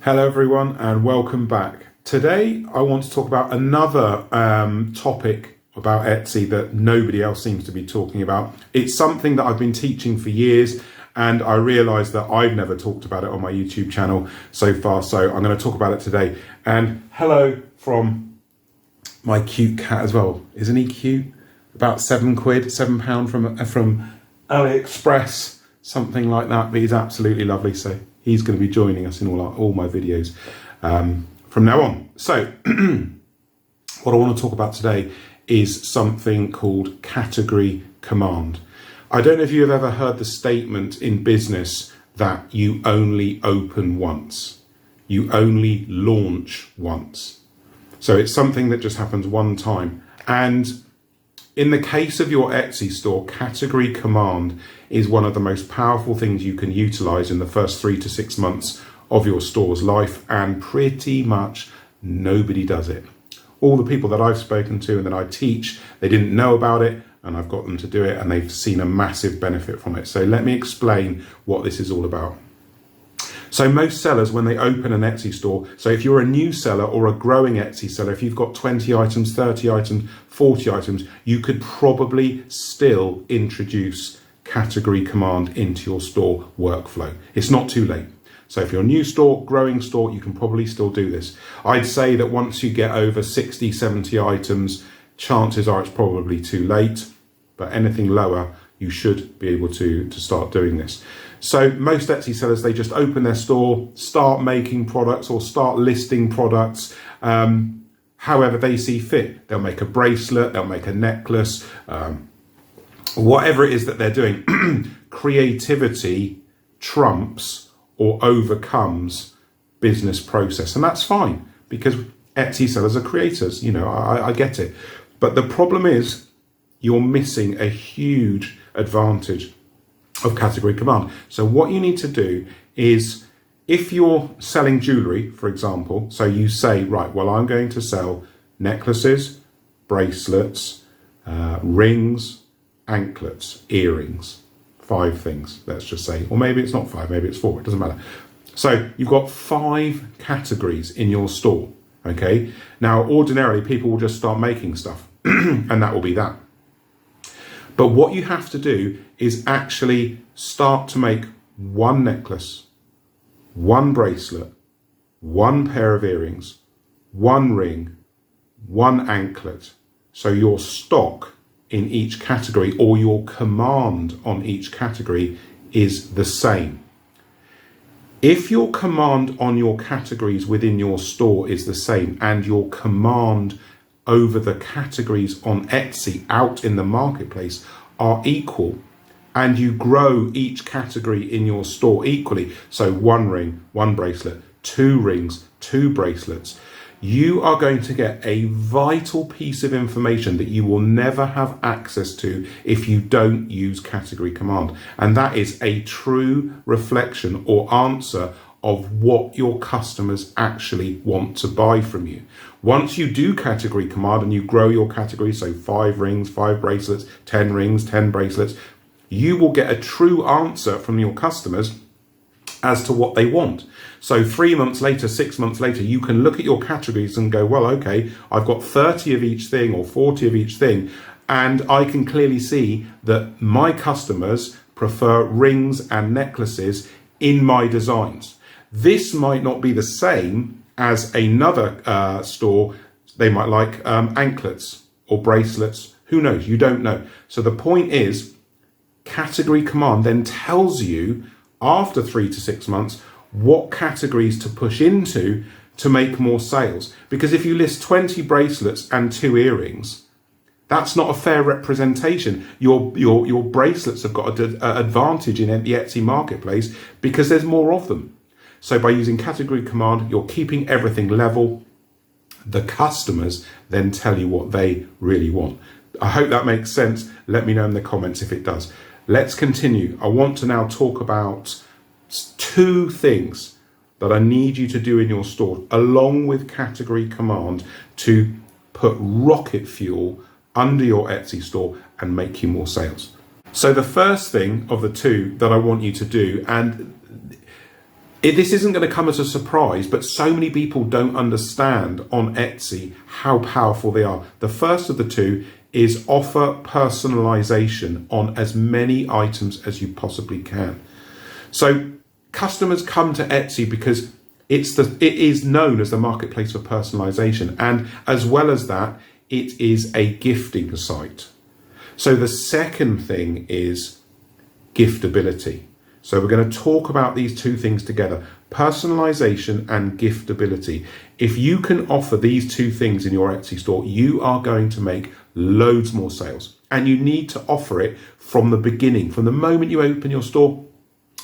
Hello everyone and welcome back. Today I want to talk about another topic about Etsy that nobody else seems to be talking about. It's something that I've been teaching for years and I realised that I've never talked about it on my YouTube channel so far, so I'm going to talk about it today. And hello from my cute cat as well. Isn't he cute? About £7 from AliExpress, something like that, but he's absolutely lovely, so he's going to be joining us in all my videos from now on. So what I want to talk about today is something called category command. I don't know if you have ever heard the statement in business that you only open once, you only launch once. So it's something that just happens one time. And in the case of your Etsy store, category command is one of the most powerful things you can utilize in the first 3 to 6 months of your store's life, and pretty much nobody does it. All the people that I've spoken to and that I teach, they didn't know about it, and I've got them to do it, and they've seen a massive benefit from it. So let me explain what this is all about. So most sellers, when they open an Etsy store, so if you're a new seller or a growing Etsy seller, if you've got 20 items, 30 items, 40 items, you could probably still introduce category command into your store workflow. It's not too late. So if you're a new store, growing store, you can probably still do this. I'd say that once you get over 60, 70 items, chances are it's probably too late, but anything lower, you should be able to start doing this. So most Etsy sellers, they just open their store, start making products or start listing products however they see fit. They'll make a bracelet, they'll make a necklace, whatever it is that they're doing. Creativity trumps or overcomes business process. And that's fine because Etsy sellers are creators, you know, I get it. But the problem is you're missing a huge advantage of category command. So what you need to do is, if you're selling jewelry, for example, so you say, right, well, I'm going to sell necklaces, bracelets, rings, anklets, earrings, 5 things, let's just say, or maybe it's not 5, maybe it's 4, it doesn't matter. So you've got 5 categories in your store, okay? Now, ordinarily, people will just start making stuff and that will be that. But what you have to do is actually start to make 1 necklace, 1 bracelet, 1 pair of earrings, 1 ring, 1 anklet. So your stock in each category or your command on each category is the same. If your command on your categories within your store is the same and your command over the categories on Etsy out in the marketplace are equal, and you grow each category in your store equally, so 1 ring, 1 bracelet, 2 rings, 2 bracelets, you are going to get a vital piece of information that you will never have access to if you don't use category command. And that is a true reflection or answer of what your customers actually want to buy from you. Once you do category command and you grow your category, so 5 rings, 5 bracelets, 10 rings, 10 bracelets, you will get a true answer from your customers as to what they want. So 3 months later, 6 months later, you can look at your categories and go, well, okay, I've got 30 of each thing or 40 of each thing, and I can clearly see that my customers prefer rings and necklaces in my designs. This might not be the same as another store. They might like anklets or bracelets. Who knows? You don't know. So the point is, category command then tells you after 3 to 6 months what categories to push into to make more sales. Because if you list 20 bracelets and 2 earrings, that's not a fair representation. Your bracelets have got an advantage in the Etsy marketplace because there's more of them. So by using category command, you're keeping everything level. The customers then tell you what they really want. I hope that makes sense. Let me know in the comments if it does. Let's continue. I want to now talk about 2 things that I need you to do in your store, along with category command, to put rocket fuel under your Etsy store and make you more sales. So the first thing of the 2 that I want you to do, and This isn't going to come as a surprise, but so many people don't understand on Etsy how powerful they are. The first of the two is offer personalization on as many items as you possibly can. So customers come to Etsy because it is known as the marketplace for personalization, and as well as that, it is a gifting site. So the second thing is giftability. So we're going to talk about these two things together, personalization and giftability. If you can offer these two things in your Etsy store, you are going to make loads more sales. And you need to offer it from the beginning. From the moment you open your store,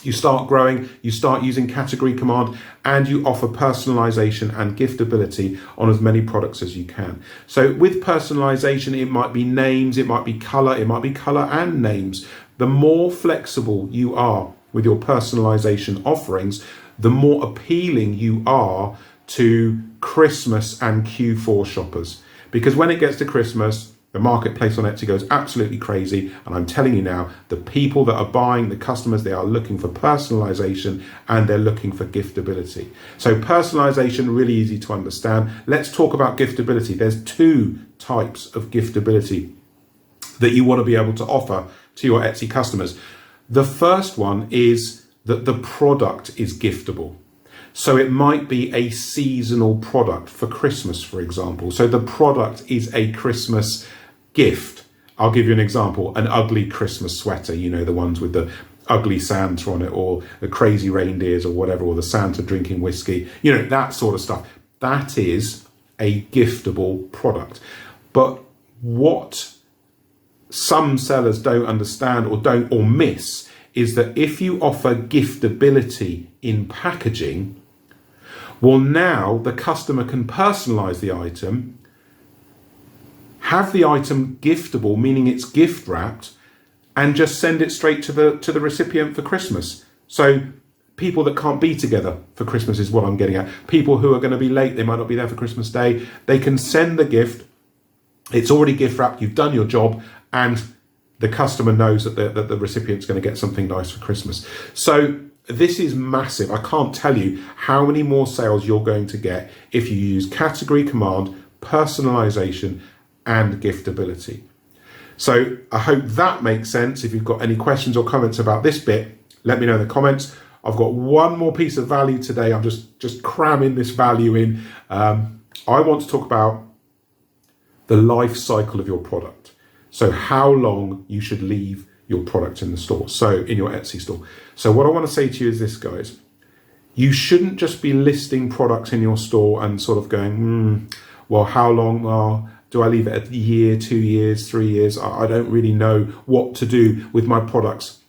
you start growing, you start using category command, and you offer personalization and giftability on as many products as you can. So with personalization, it might be names, it might be color and names. The more flexible you are with your personalization offerings, the more appealing you are to Christmas and Q4 shoppers. Because when it gets to Christmas, the marketplace on Etsy goes absolutely crazy. And I'm telling you now, the people that are buying, the customers, they are looking for personalization and they're looking for giftability. So personalization, really easy to understand. Let's talk about giftability. There's two types of giftability that you want to be able to offer to your Etsy customers. The first one is that the product is giftable. So it might be a seasonal product for Christmas, for example. So the product is a Christmas gift. I'll give you an example, an ugly Christmas sweater, you know, the ones with the ugly Santa on it, or the crazy reindeers or whatever, or the Santa drinking whiskey, you know, that sort of stuff. That is a giftable product. But what some sellers don't understand or miss is that if you offer giftability in packaging, well, now the customer can personalize the item, have the item giftable, meaning it's gift wrapped, and just send it straight to the recipient for Christmas. So people that can't be together for Christmas is what I'm getting at. People who are going to be late, they might not be there for Christmas Day, they can send the gift. It's already gift wrapped, you've done your job, and the customer knows that the recipient's going to get something nice for Christmas. So this is massive. I can't tell you how many more sales you're going to get if you use category command, personalization, and giftability. So I hope that makes sense. If you've got any questions or comments about this bit, let me know in the comments. I've got one more piece of value today. I'm just cramming this value in. I want to talk about the life cycle of your product. So how long you should leave your product in the store, so in your Etsy store. So what I want to say to you is this, guys. You shouldn't just be listing products in your store and sort of going, well, how long? Well, do I leave it a year, 2 years, 3 years? I don't really know what to do with my products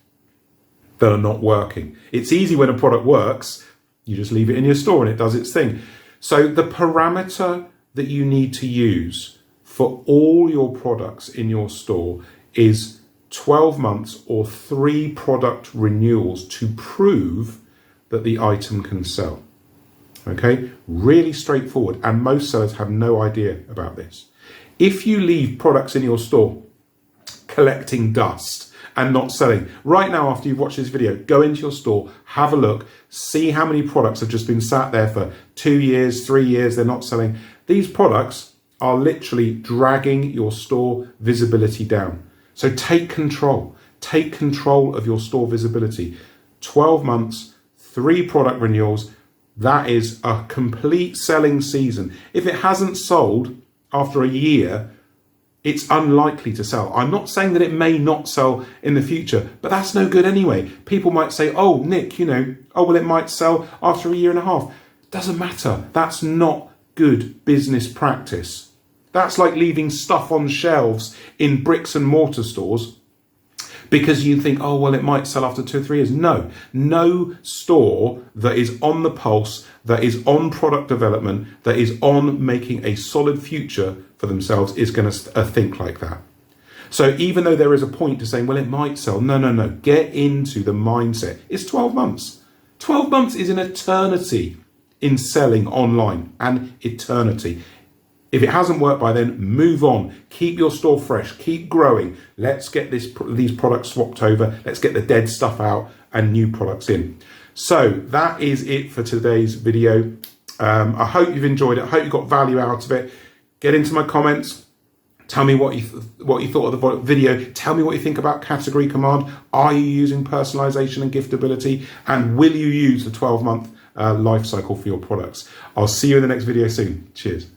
that are not working. It's easy when a product works. You just leave it in your store and it does its thing. So the parameter that you need to use for all your products in your store is 12 months or 3 product renewals to prove that the item can sell. Okay, really straightforward, and most sellers have no idea about this. If you leave products in your store collecting dust and not selling, right now after you've watched this video, go into your store, have a look, see how many products have just been sat there for 2 years, 3 years, they're not selling. These products are literally dragging your store visibility down. So take control of your store visibility. 12 months, 3 product renewals, that is a complete selling season. If it hasn't sold after a year, it's unlikely to sell. I'm not saying that it may not sell in the future, but that's no good anyway. People might say, oh, Nick, it might sell after a year and a half. Doesn't matter. That's not good business practice. That's like leaving stuff on shelves in bricks and mortar stores because you think, oh, well, it might sell after 2 or 3 years. No store that is on the pulse, that is on product development, that is on making a solid future for themselves is going to think like that. So even though there is a point to saying, well, it might sell, no, get into the mindset. It's 12 months. 12 months is an eternity in selling online, an eternity. If it hasn't worked by then, move on. Keep your store fresh. Keep growing. Let's get these products swapped over. Let's get the dead stuff out and new products in. So that is it for today's video. I hope you've enjoyed it. I hope you got value out of it. Get into my comments. Tell me what you thought of the video. Tell me what you think about category command. Are you using personalization and giftability? And will you use the 12-month life cycle for your products? I'll see you in the next video soon. Cheers.